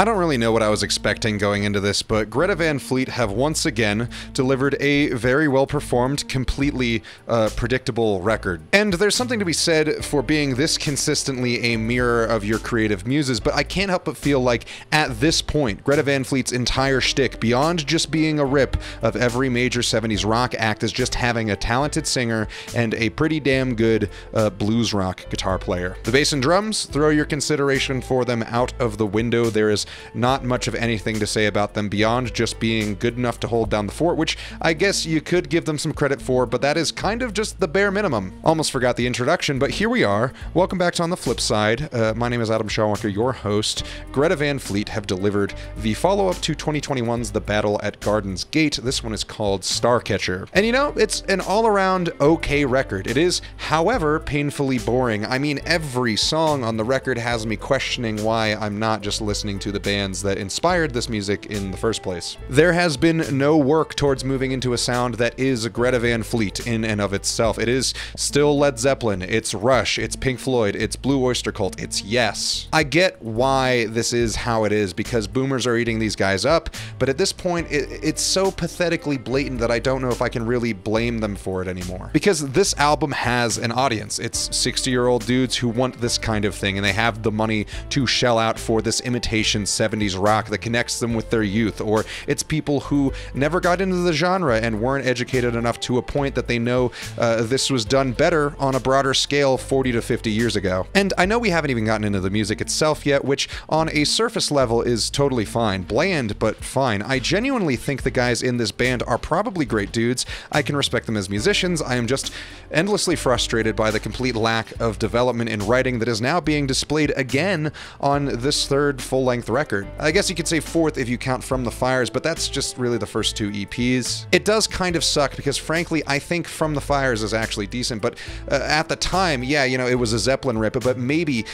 I don't really know what I was expecting going into this, but Greta Van Fleet have once again delivered a very well-performed, completely predictable record. And there's something to be said for being this consistently a mirror of your creative muses, but I can't help but feel like, at this point, Greta Van Fleet's entire shtick, beyond just being a rip of every major 70s rock act, is just having a talented singer and a pretty damn good blues rock guitar player. The bass and drums, throw your consideration for them out of the window. There is not much of anything to say about them beyond just being good enough to hold down the fort, which I guess you could give them some credit for, but that is kind of just the bare minimum. Almost forgot the introduction, but here we are. Welcome back to On the Flip Side. My name is Adam Shawalker, your host. Greta Van Fleet have delivered the follow-up to 2021's The Battle at Garden's Gate. This one is called Starcatcher. And you know, it's an all-around okay record. It is, however, painfully boring. I mean, every song on the record has me questioning why I'm not just listening to the bands that inspired this music in the first place. There has been no work towards moving into a sound that is Greta Van Fleet in and of itself. It is still Led Zeppelin, it's Rush, it's Pink Floyd, it's Blue Oyster Cult, it's Yes. I get why this is how it is, because boomers are eating these guys up, but at this point, it's so pathetically blatant that I don't know if I can really blame them for it anymore. Because this album has an audience. It's 60-year-old dudes who want this kind of thing, and they have the money to shell out for this imitation 70s rock that connects them with their youth, or it's people who never got into the genre and weren't educated enough to a point that they know this was done better on a broader scale 40 to 50 years ago. And I know we haven't even gotten into the music itself yet, which on a surface level is totally fine. Bland, but fine. I genuinely think the guys in this band are probably great dudes. I can respect them as musicians. I am just endlessly frustrated by the complete lack of development in writing that is now being displayed again on this third full-length record. I guess you could say fourth if you count From the Fires, but that's just really the first two EPs. It does kind of suck because, frankly, I think From the Fires is actually decent, but at the time, yeah, you know, it was a Zeppelin rip, but maybe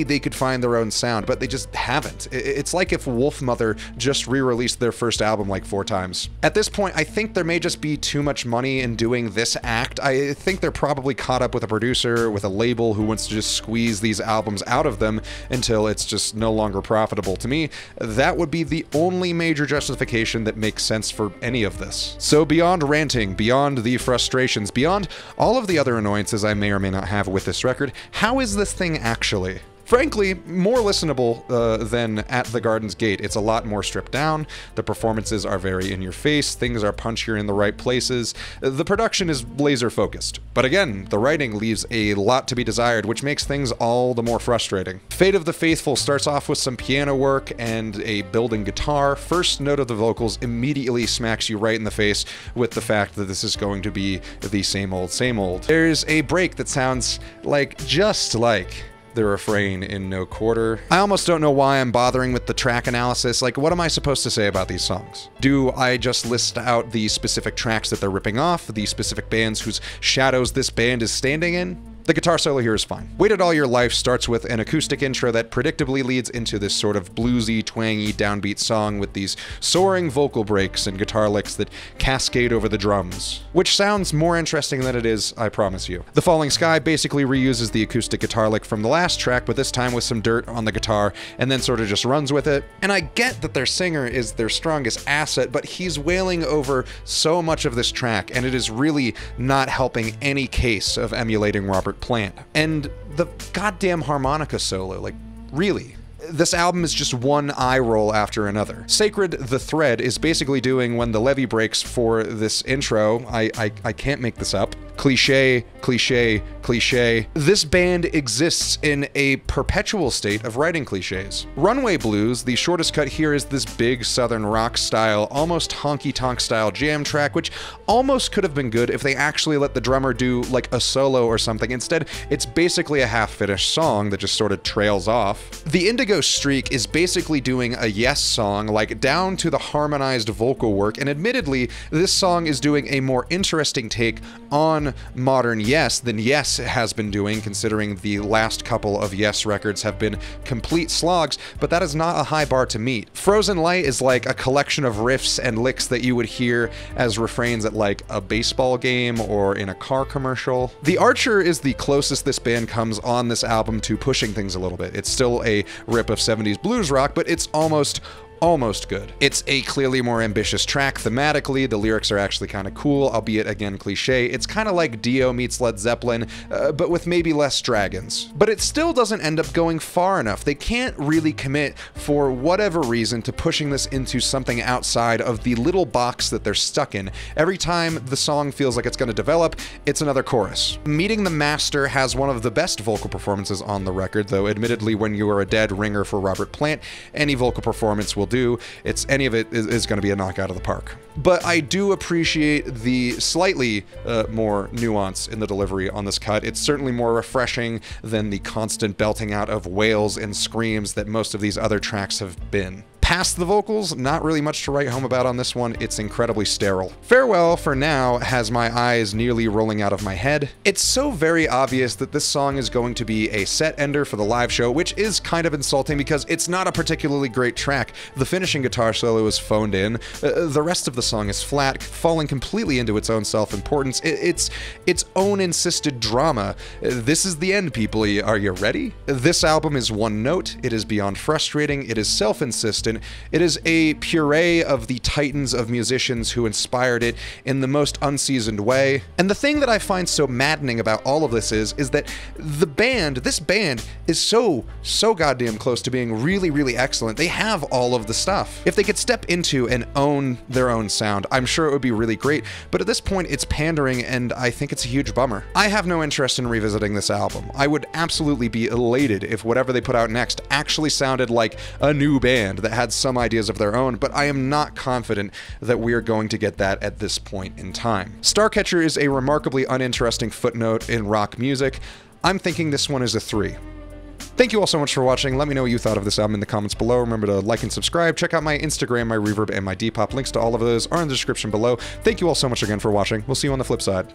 they could find their own sound, but they just haven't. It's like if Wolfmother just re-released their first album like 4 times. At this point, I think there may just be too much money in doing this act. I think they're probably caught up with a producer, with a label who wants to just squeeze these albums out of them until it's just no longer profitable. To me, that would be the only major justification that makes sense for any of this. So beyond ranting, beyond the frustrations, beyond all of the other annoyances I may or may not have with this record, how is this thing actually? Frankly, more listenable than At the Garden's Gate. It's a lot more stripped down, the performances are very in your face, things are punchier in the right places, the production is laser focused. But again, the writing leaves a lot to be desired, which makes things all the more frustrating. Fate of the Faithful starts off with some piano work and a building guitar. First note of the vocals immediately smacks you right in the face with the fact that this is going to be the same old, same old. There's a break that sounds like, just like, the refrain in No Quarter. I almost don't know why I'm bothering with the track analysis. Like, what am I supposed to say about these songs? Do I just list out the specific tracks that they're ripping off, the specific bands whose shadows this band is standing in? The guitar solo here is fine. Waited All Your Life starts with an acoustic intro that predictably leads into this sort of bluesy, twangy, downbeat song with these soaring vocal breaks and guitar licks that cascade over the drums, which sounds more interesting than it is, I promise you. The Falling Sky basically reuses the acoustic guitar lick from the last track, but this time with some dirt on the guitar, and then sort of just runs with it. And I get that their singer is their strongest asset, but he's wailing over so much of this track, and it is really not helping any case of emulating Robert Plant. And the goddamn harmonica solo, like, really? This album is just one eye roll after another. Sacred the Thread is basically doing when the levee breaks for this intro. I can't make this up. Cliché, cliché, cliché. This band exists in a perpetual state of writing cliches. Runway Blues, the shortest cut here, is this big southern rock style, almost honky-tonk style jam track, which almost could have been good if they actually let the drummer do like a solo or something. Instead, it's basically a half-finished song that just sort of trails off. The Indigo Streak is basically doing a Yes song, like down to the harmonized vocal work, and admittedly, this song is doing a more interesting take on than modern Yes than Yes has been doing, considering the last couple of Yes records have been complete slogs, but that is not a high bar to meet. Frozen Light is like a collection of riffs and licks that you would hear as refrains at like a baseball game or in a car commercial. The Archer is the closest this band comes on this album to pushing things a little bit. It's still a rip of 70s blues rock, but it's almost good. It's a clearly more ambitious track thematically. The lyrics are actually kind of cool, albeit again cliche. It's kind of like Dio meets Led Zeppelin, but with maybe less dragons. But it still doesn't end up going far enough. They can't really commit, for whatever reason, to pushing this into something outside of the little box that they're stuck in. Every time the song feels like it's going to develop, it's another chorus. Meeting the Master has one of the best vocal performances on the record, though admittedly when you are a dead ringer for Robert Plant, any vocal performance will do. Any of it is going to be a knockout of the park. But I do appreciate the slightly more nuance in the delivery on this cut. It's certainly more refreshing than the constant belting out of wails and screams that most of these other tracks have been. Past the vocals, not really much to write home about on this one. It's incredibly sterile. Farewell, for now, has my eyes nearly rolling out of my head. It's so very obvious that this song is going to be a set ender for the live show, which is kind of insulting because it's not a particularly great track. The finishing guitar solo is phoned in. The rest of the song is flat, falling completely into its own self-importance. It's its own insisted drama. This is the end, people. Are you ready? This album is one note. It is beyond frustrating. It is self-insistent. It is a puree of the titans of musicians who inspired it in the most unseasoned way. And the thing that I find so maddening about all of this is that this band is so goddamn close to being really, really excellent. They have all of the stuff. If they could step into and own their own sound, I'm sure it would be really great, but at this point it's pandering and I think it's a huge bummer. I have no interest in revisiting this album. I would absolutely be elated if whatever they put out next actually sounded like a new band that had some ideas of their own, but I am not confident that we are going to get that at this point in time. Starcatcher is a remarkably uninteresting footnote in rock music. I'm thinking this one is a 3. Thank you all so much for watching. Let me know what you thought of this album in the comments below. Remember to like and subscribe. Check out my Instagram, my Reverb, and my Depop. Links to all of those are in the description below. Thank you all so much again for watching. We'll see you on the flip side.